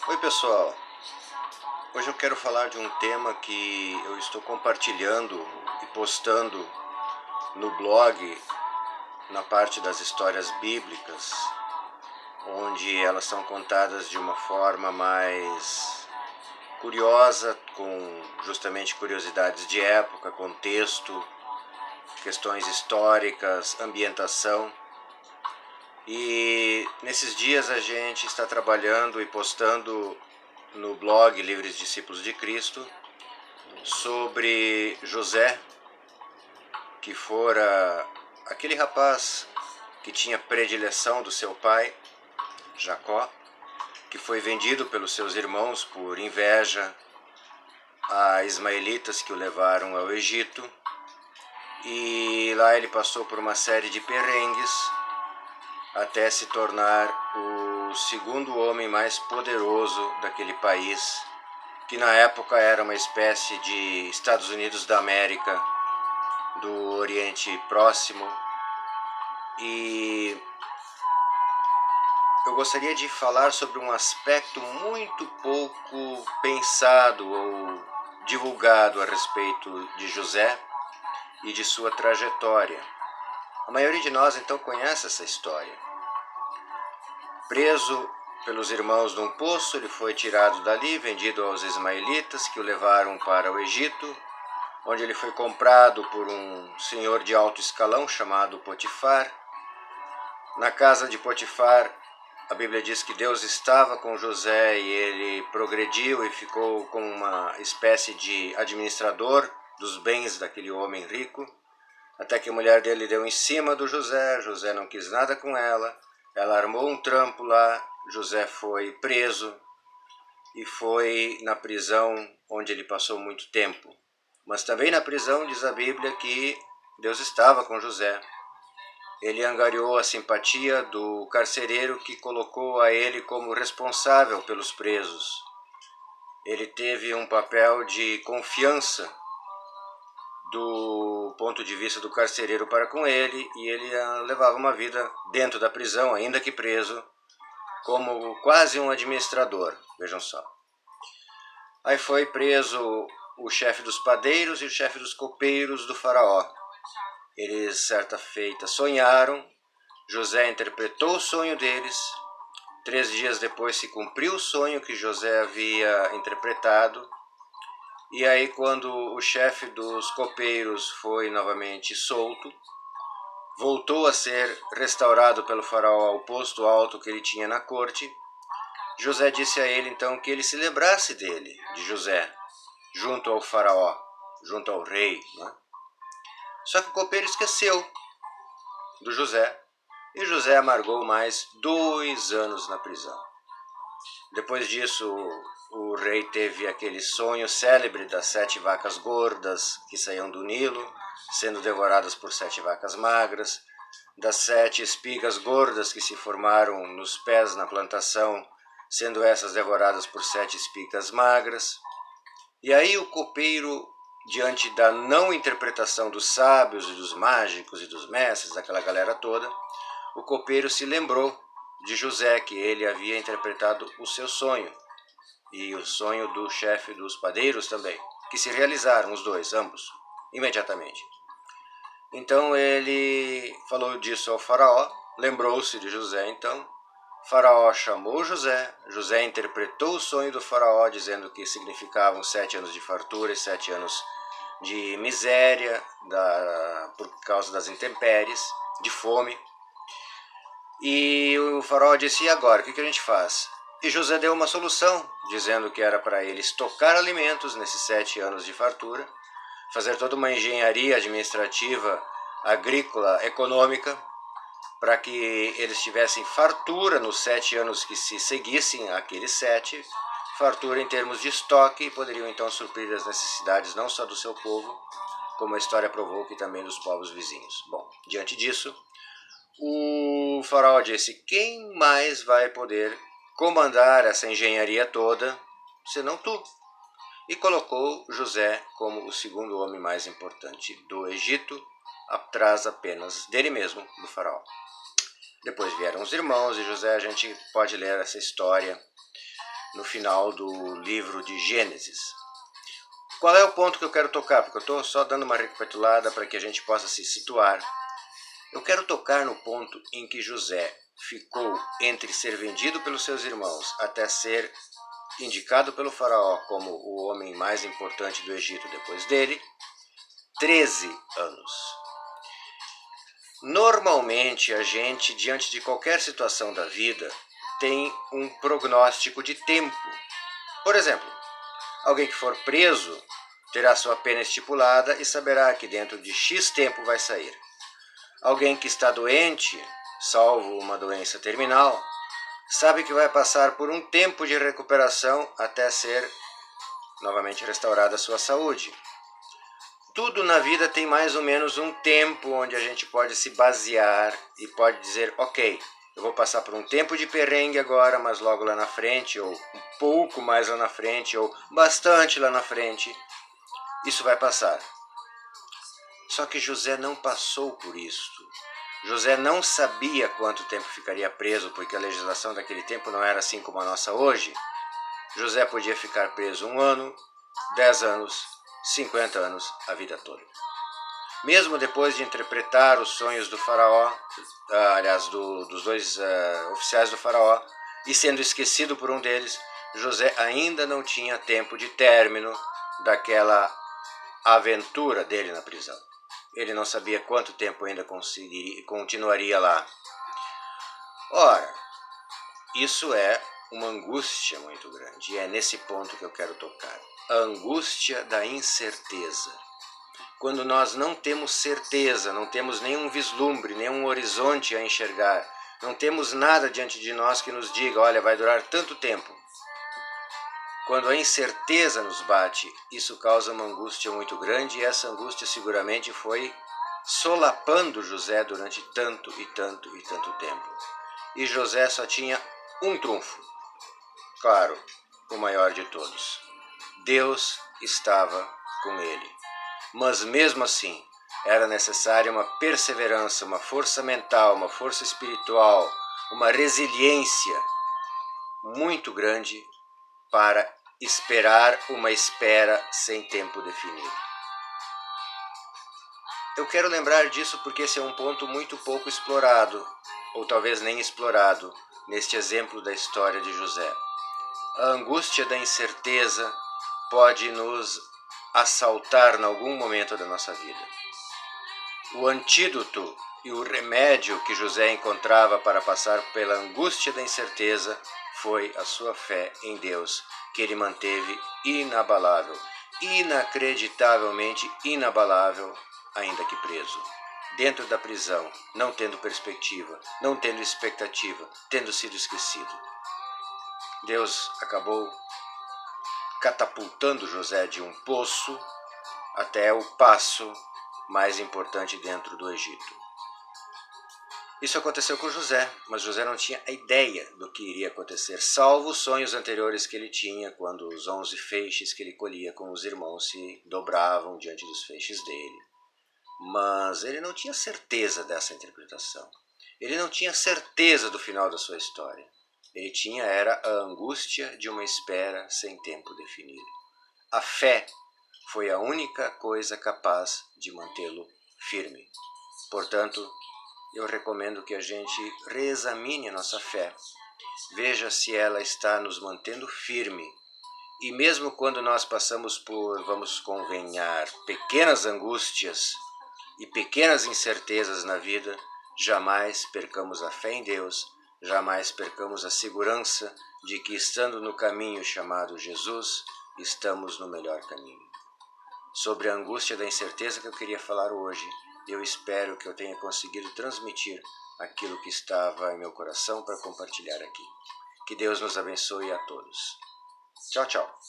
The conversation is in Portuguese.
Oi pessoal, hoje eu quero falar de um tema que eu estou compartilhando e postando no blog, na parte das histórias bíblicas, onde elas são contadas de uma forma mais curiosa, com justamente curiosidades de época, contexto, questões históricas, ambientação. E nesses dias a gente está trabalhando e postando no blog Livres Discípulos de Cristo sobre José, que fora aquele rapaz que tinha predileção do seu pai, Jacó, que foi vendido pelos seus irmãos por inveja a ismaelitas que o levaram ao Egito. E lá ele passou por uma série de perrengues até se tornar o segundo homem mais poderoso daquele país, que na época era uma espécie de Estados Unidos da América, do Oriente Próximo. E eu gostaria de falar sobre um aspecto muito pouco pensado ou divulgado a respeito de José e de sua trajetória. A maioria de nós então conhece essa história. Preso pelos irmãos num poço, ele foi tirado dali, vendido aos ismaelitas, que o levaram para o Egito, onde ele foi comprado por um senhor de alto escalão chamado Potifar. Na casa de Potifar, a Bíblia diz que Deus estava com José e ele progrediu e ficou como uma espécie de administrador dos bens daquele homem rico, até que a mulher dele deu em cima do José. José não quis nada com ela armou um trampo lá, José foi preso e foi na prisão onde ele passou muito tempo. Mas também na prisão diz a Bíblia que Deus estava com José. Ele angariou a simpatia do carcereiro que colocou a ele como responsável pelos presos. Ele teve um papel de confiança do ponto de vista do carcereiro para com ele, e ele levava uma vida dentro da prisão, ainda que preso, como quase um administrador, vejam só. Aí foi preso o chefe dos padeiros e o chefe dos copeiros do faraó. Eles, certa feita, sonharam, José interpretou o sonho deles. 3 dias depois se cumpriu o sonho que José havia interpretado. E aí, quando o chefe dos copeiros foi novamente solto, voltou a ser restaurado pelo faraó ao posto alto que ele tinha na corte. José disse a ele então que ele se lembrasse dele, de José, junto ao faraó, junto ao rei. Né? Só que o copeiro esqueceu do José, e José amargou mais 2 anos na prisão. Depois disso, o rei teve aquele sonho célebre das 7 vacas gordas que saíam do Nilo, sendo devoradas por 7 vacas magras, das 7 espigas gordas que se formaram nos pés na plantação, sendo essas devoradas por 7 espigas magras. E aí o copeiro, diante da não interpretação dos sábios e dos mágicos e dos mestres, daquela galera toda, o copeiro se lembrou de José, que ele havia interpretado o seu sonho, e o sonho do chefe dos padeiros também, que se realizaram os dois, ambos, imediatamente. Então ele falou disso ao faraó, lembrou-se de José então. Faraó chamou José, José interpretou o sonho do faraó, dizendo que significavam 7 anos de fartura e 7 anos de miséria, por causa das intempéries, de fome. E o faraó disse, e agora, o que a gente faz? E José deu uma solução, dizendo que era para ele estocar alimentos nesses 7 anos de fartura, fazer toda uma engenharia administrativa, agrícola, econômica, para que eles tivessem fartura nos 7 anos que se seguissem aqueles 7, fartura em termos de estoque, e poderiam então suprir as necessidades não só do seu povo, como a história provou que também dos povos vizinhos. Bom, diante disso, o faraó disse, quem mais vai poder comandar essa engenharia toda, senão tu? E colocou José como o segundo homem mais importante do Egito, atrás apenas dele mesmo, do faraó. Depois vieram os irmãos de José, a gente pode ler essa história. no final do livro de Gênesis. Qual é o ponto que eu quero tocar? Porque eu estou só dando uma recapitulada para que a gente possa se situar. Eu quero tocar no ponto em que José ficou entre ser vendido pelos seus irmãos até ser indicado pelo faraó como o homem mais importante do Egito depois dele, 13 anos. Normalmente a gente, diante de qualquer situação da vida, tem um prognóstico de tempo. Por exemplo, alguém que for preso terá sua pena estipulada e saberá que dentro de X tempo vai sair. Alguém que está doente, salvo uma doença terminal, sabe que vai passar por um tempo de recuperação até ser novamente restaurada a sua saúde. Tudo na vida tem mais ou menos um tempo onde a gente pode se basear e pode dizer, ok, eu vou passar por um tempo de perrengue agora, mas logo lá na frente, ou um pouco mais lá na frente, ou bastante lá na frente, isso vai passar. Só que José não passou por isso. José não sabia quanto tempo ficaria preso, porque a legislação daquele tempo não era assim como a nossa hoje. José podia ficar preso 1 ano, 10 anos, 50 anos, a vida toda. Mesmo depois de interpretar os sonhos do faraó, aliás, dos dois oficiais do faraó, e sendo esquecido por um deles, José ainda não tinha tempo de término daquela aventura dele na prisão. Ele não sabia quanto tempo ainda continuaria lá. Ora, isso é uma angústia muito grande, e é nesse ponto que eu quero tocar. A angústia da incerteza. Quando nós não temos certeza, não temos nenhum vislumbre, nenhum horizonte a enxergar, não temos nada diante de nós que nos diga, olha, vai durar tanto tempo. Quando a incerteza nos bate, isso causa uma angústia muito grande, e essa angústia seguramente foi solapando José durante tanto e tanto e tanto tempo. E José só tinha um trunfo, claro, o maior de todos. Deus estava com ele. Mas mesmo assim, era necessária uma perseverança, uma força mental, uma força espiritual, uma resiliência muito grande para esperar uma espera sem tempo definido. Eu quero lembrar disso porque esse é um ponto muito pouco explorado, ou talvez nem explorado, neste exemplo da história de José. A angústia da incerteza pode nos assaltar em algum momento da nossa vida. O antídoto e o remédio que José encontrava para passar pela angústia da incerteza foi a sua fé em Deus, que ele manteve inabalável, inacreditavelmente inabalável, ainda que preso. Dentro da prisão, não tendo perspectiva, não tendo expectativa, tendo sido esquecido. Deus acabou catapultando José de um poço até o passo mais importante dentro do Egito. Isso aconteceu com José, mas José não tinha a ideia do que iria acontecer, salvo os sonhos anteriores que ele tinha, quando os 11 feixes que ele colhia com os irmãos se dobravam diante dos feixes dele. Mas ele não tinha certeza dessa interpretação. Ele não tinha certeza do final da sua história. Ele tinha era a angústia de uma espera sem tempo definido. A fé foi a única coisa capaz de mantê-lo firme. Portanto, eu recomendo que a gente reexamine a nossa fé, veja se ela está nos mantendo firme. E mesmo quando nós passamos por, vamos convenhar, pequenas angústias e pequenas incertezas na vida, jamais percamos a fé em Deus, jamais percamos a segurança de que, estando no caminho chamado Jesus, estamos no melhor caminho. Sobre a angústia da incerteza que eu queria falar hoje, eu espero que eu tenha conseguido transmitir aquilo que estava em meu coração para compartilhar aqui. Que Deus nos abençoe a todos. Tchau, tchau.